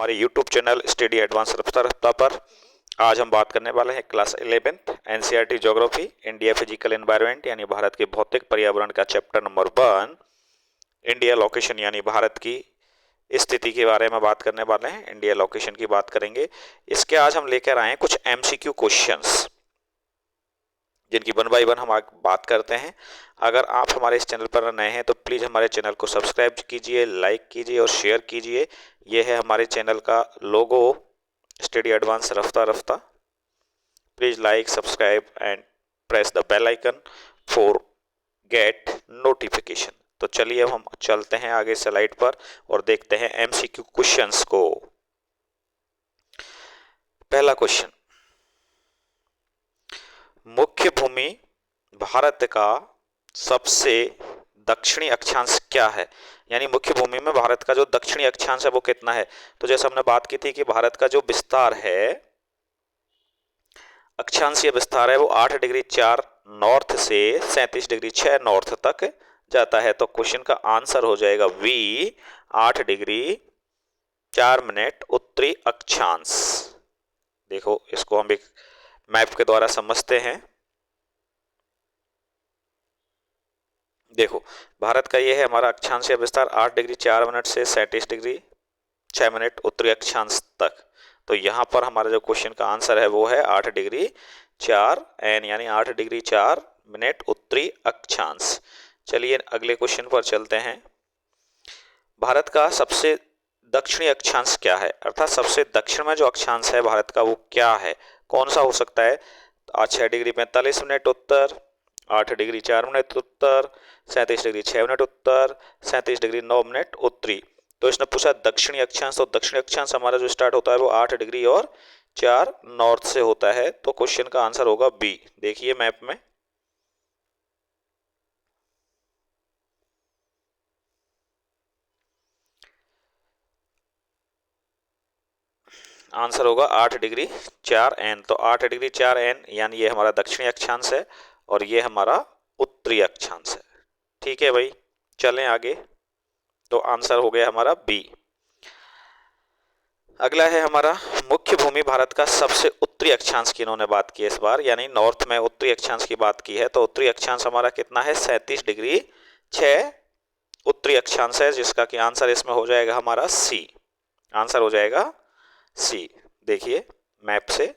हमारे YouTube channel study advance रफ्ता रफ्ता पर आज हम बात करने वाले हैं class 11th NCERT geography India physical environment यानी भारत के भौतिक पर्यावरण का चैप्टर नंबर 1 इंडिया लोकेशन यानी भारत की स्थिति के बारे में बात करने वाले हैं। इंडिया लोकेशन की बात करेंगे। इसके आज हम लेकर आए हैं कुछ MCQ क्वेश्चंस जिनकी 1 बाय 1 हम आज बात करते हैं। अगर आप हमारे इस चैनल पर नए हैं तो प्लीज़ हमारे चैनल को सब्सक्राइब कीजिए, लाइक कीजिए और शेयर कीजिए। ये है हमारे चैनल का लोगो स्टडी एडवांस रफ्ता रफ्ता। Please like, subscribe and press the bell icon for get notification. तो चलिए अब हम चलते हैं आगे स्लाइड पर और देखते हैं MCQ क्वेश्चंस को। पहला क्वेश्चन, मुख्य भूमि भारत का सबसे दक्षिणी अक्षांश क्या है? यानी मुख्य भूमि में भारत का जो दक्षिणी अक्षांश है वो कितना है? तो जैसे हमने बात की थी कि भारत का जो विस्तार है, अक्षांशीय विस्तार है, वो 8 डिग्री 4 नॉर्थ से 37 डिग्री 6 नॉर्थ तक जाता है। तो क्वेश्चन का आंसर हो जाएगा V 8 डिग्री 4 मिनट उत्तरी अक्षांश। देखो इसको हम एक मैप के द्वारा समझते हैं। देखो भारत का ये है हमारा अक्षांशीय विस्तार 8 डिग्री 4 मिनट से 37 डिग्री 6 मिनट उत्तरी अक्षांश तक। तो यहाँ पर हमारा जो क्वेश्चन का आंसर है वो है 8 डिग्री 4 एन यानी 8 डिग्री 4 मिनट उत्तरी अक्षांश। चलिए अगले क्वेश्चन पर चलते हैं। भारत का सबसे दक्षिणी अक्षांश क्या है? अर्थात सबसे दक्षिण में जो अक्षांश है भारत का वो क्या है, कौन सा हो सकता है? 6 डिग्री 45 मिनट उत्तर, 8 डिग्री 4 मिनट उत्तर, 37 डिग्री 6 मिनट उत्तर, 37 डिग्री 9 मिनट उत्तरी। तो इसने पूछा दक्षिणी अक्षांश, तो दक्षिणी अक्षांश हमारा जो स्टार्ट होता है वो 8 डिग्री और 4 नॉर्थ से होता है। तो क्वेश्चन का आंसर होगा बी। देखिए मैप में आंसर होगा 8 डिग्री 4 एन। तो 8 डिग्री 4 एन यानी ये हमारा दक्षिणी अक्षांश है और ये हमारा उत्तरी अक्षांश है। ठीक है भाई, चलें आगे। तो आंसर हो गया हमारा बी। अगला है हमारा मुख्य भूमि भारत का सबसे उत्तरी अक्षांश की इन्होंने बात की है इस बार, यानी नॉर्थ में उत्तरी अक्षांश की बात की है। तो उत्तरी अक्षांश हमारा कितना है? 37 डिग्री 6 उत्तरी अक्षांश है, जिसका कि आंसर इसमें हो जाएगा हमारा सी। आंसर हो जाएगा सी। देखिए मैप से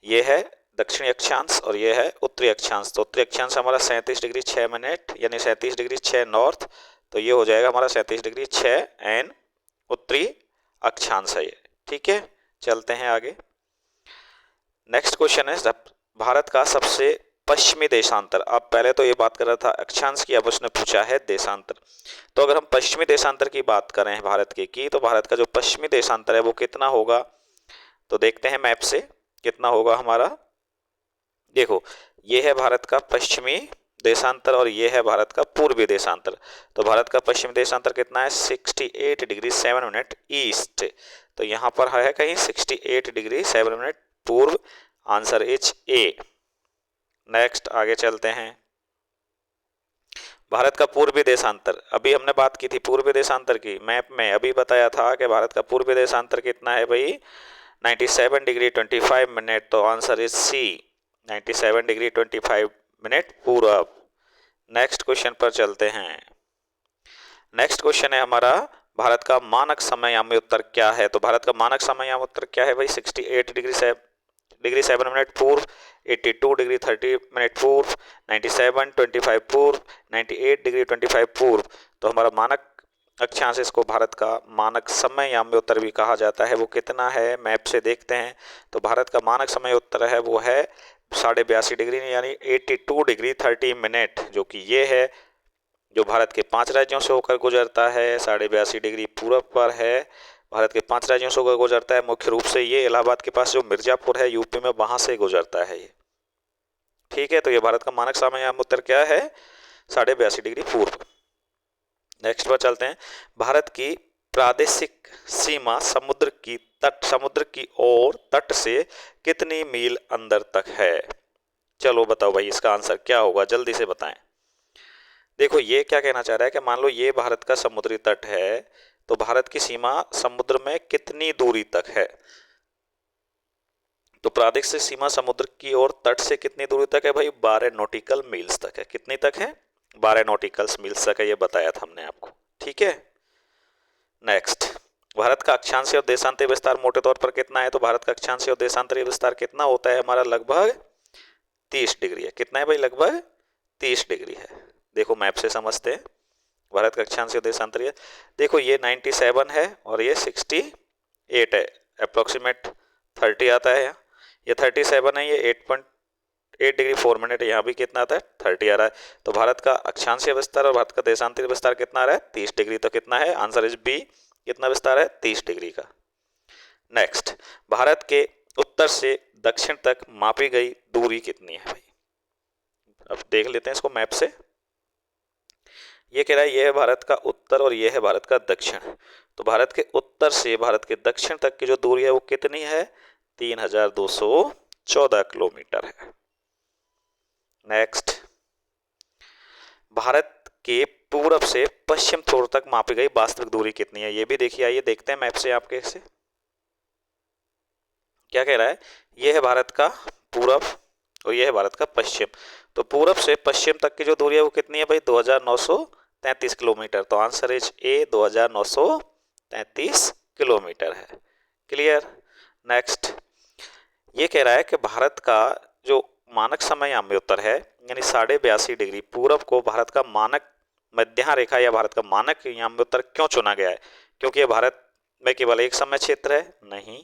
ये है दक्षिणी अक्षांश और ये है उत्तरी अक्षांश। तो उत्तरी अक्षांश हमारा 37 डिग्री 6 मिनट यानी 37 डिग्री 6 नॉर्थ। तो ये हो जाएगा हमारा 37 डिग्री 6 एन उत्तरी अक्षांश है ये। ठीक है, चलते हैं आगे। नेक्स्ट क्वेश्चन है भारत का सबसे पश्चिमी देशांतर। अब पहले तो ये बात कर रहा था अक्षांश की, अब उसने पूछा है देशांतर। तो अगर हम पश्चिमी देशांतर की बात करें भारत की तो भारत का जो पश्चिमी देशांतर है वो कितना होगा? तो देखते हैं मैप से कितना होगा हमारा। देखो ये है भारत का पश्चिमी देशांतर और ये है भारत का पूर्वी देशांतर। तो भारत का पश्चिमी देशांतर कितना है? 68 डिग्री 7 मिनट ईस्ट। तो यहाँ पर है कहीं 68 डिग्री 7 मिनट पूर्व। Answer is a. नेक्स्ट आगे चलते हैं। भारत का पूर्वी देशांतर, अभी हमने बात की थी पूर्वी देशांतर की, मैप में अभी बताया था कि भारत का पूर्वी देशांतर कितना है भाई? 97 डिग्री 25 मिनट। तो answer is C, 97 degree 25 minute पूरब। नेक्स्ट क्वेश्चन पर चलते हैं। नेक्स्ट क्वेश्चन है हमारा भारत का मानक समयामी उत्तर क्या है? तो भारत का मानक समयामी उत्तर क्या है भाई? 68 डिग्री 7 मिनट पूर्व, 82 डिग्री 30 मिनट पूर्व, 97 25 पूर्व, 98 डिग्री 25 पूर्व। तो हमारा मानक अक्षांश, इसको भारत का मानक समयामी उत्तर भी कहा जाता है, वो कितना है? मैप से देखते हैं। तो भारत का मानक समय उत्तर है वो है 82.5 डिग्री यानी 82 डिग्री 30 मिनट, जो कि ये है जो भारत के 5 राज्यों से होकर गुजरता है। 82.5 डिग्री पूरब पर है, भारत के 5 राज्यों से होकर गुजरता है। मुख्य रूप से ये इलाहाबाद के पास जो मिर्जापुर है यूपी में, वहां से गुजरता है ये। ठीक है, तो ये भारत का मानक समयामी उत्तर क्या है? 82.5 डिग्री पूर्व। नेक्स्ट पर चलते हैं। भारत की प्रादेशिक सीमा समुद्र की ओर तट से कितनी मील अंदर तक है? चलो बताओ भाई इसका आंसर क्या होगा, जल्दी से बताएं। देखो ये क्या कहना चाह रहा है कि मान लो ये भारत का समुद्री तट है, तो भारत की सीमा समुद्र में कितनी दूरी तक है? तो प्रादेशिक सीमा समुद्र की ओर तट से कितनी दूरी तक है भाई? 12 नॉटिकल मील्स तक है। कितनी तक है? 12 नॉटिकल मील्स तक है, ये बताया था हमने आपको। ठीक है, नेक्स्ट, भारत का अक्षांशीय और देशांतरीय विस्तार मोटे तौर पर कितना है? तो भारत का अक्षांशीय और देशांतरीय विस्तार कितना होता है हमारा? लगभग 30 डिग्री है। कितना है भाई? लगभग 30 डिग्री है। देखो मैप से समझते हैं। भारत का अक्षांशीय देशांतरीय, देखो ये 97 है और ये 68 है, अप्रोक्सीमेट 30 आता है यहाँ। ये 37 है, ये 8.8 डिग्री 4 मिनट है। यहाँ भी कितना आता है? 30 आ रहा है। तो भारत का अक्षांशीय विस्तार और भारत का देशांतरीय विस्तार कितना आ रहा है? 30 डिग्री। तो कितना है? Answer is B. कितना विस्तार है? 30 डिग्री का। नेक्स्ट, भारत के उत्तर से दक्षिण तक मापी गई दूरी कितनी है भाई? अब देख लेते हैं इसको मैप से। ये कह रहा है ये है भारत का उत्तर और ये है भारत का दक्षिण। तो भारत के उत्तर से भारत के दक्षिण तक की जो दूरी है वो कितनी है? 3214 किलोमीटर है। नेक्स्ट, भारत के पूरब से पश्चिम छोर तक मापी गई वास्तविक दूरी कितनी है? ये भी देखिए, आइए देखते हैं मैप से आपके से। क्या कह रहा है? ये है भारत का पूरब और ये है भारत का पश्चिम। तो पूरब से पश्चिम तक की जो दूरी है वो कितनी है भाई? 2933 किलोमीटर। तो आंसर इज ए, 2933 किलोमीटर है। क्लियर। नेक्स्ट, ये कह रहा है कि भारत का जो मानक समय याम्योत्तर है यानी 82.5 डिग्री पूरब को भारत का मानक मध्य रेखा या भारत का मानक याम्योत्तर क्यों चुना गया है? क्योंकि ये भारत में केवल एक समय क्षेत्र है? नहीं।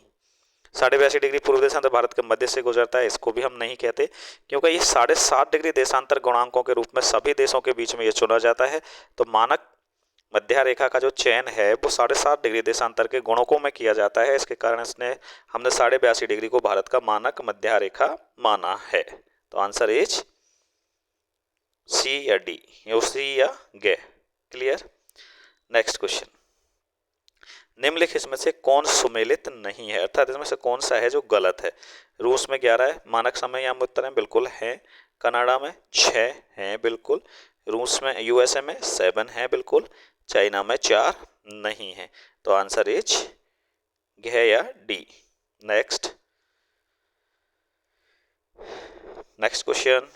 82.5 डिग्री पूर्व देशांतर भारत के मध्य से गुजरता है, इसको भी हम नहीं कहते, क्योंकि ये 7.5 डिग्री देशांतर गुणांकों के रूप में सभी देशों के बीच में ये चुना जाता है। तो मानक मध्य रेखा का जो चयन है वो 7.5 डिग्री देशांतर के गुणकों में किया जाता है। इसके कारण हमने 82.5 डिग्री को भारत का मानक मध्य रेखा माना है। तो आंसर इज सी या डी, सी या गे। क्लियर। नेक्स्ट क्वेश्चन, निम्नलिखित में से कौन सुमेलित नहीं है? अर्थात इसमें से कौन सा है जो गलत है? रूस में 11 है, मानक समय याम्योत्तर है, बिल्कुल है। कनाडा में 6 है, बिल्कुल। रूस में यूएसए में 7 है, बिल्कुल। चाइना में 4 नहीं है। तो आंसर इज घ या डी। नेक्स्ट क्वेश्चन,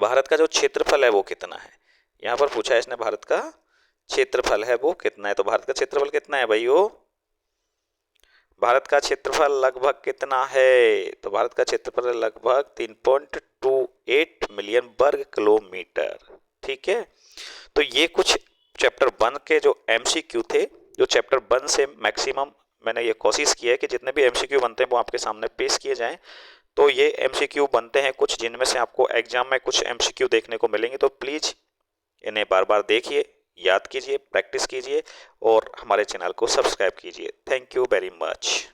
भारत का जो क्षेत्रफल है वो कितना है? यहां पर पूछा है इसने, भारत का क्षेत्रफल है वो कितना है? तो भारत का क्षेत्रफल कितना है भाई? भारत का क्षेत्रफल लगभग कितना है? तो भारत का क्षेत्रफल लगभग 3.28 मिलियन वर्ग किलोमीटर। ठीक है, तो ये कुछ चैप्टर 1 के जो एमसीक्यू थे, जो चैप्टर 1 से मैक्सिमम मैंने ये कोशिश की है कि जितने भी एमसीक्यू बनते हैं वो आपके सामने पेश किए जाएं। तो ये एमसीक्यू बनते हैं कुछ जिनमें से आपको एग्जाम में कुछ एमसीक्यू देखने को मिलेंगे। तो प्लीज़ इन्हें बार बार देखिए, याद कीजिए, प्रैक्टिस कीजिए और हमारे चैनल को सब्सक्राइब कीजिए। Thank you very much.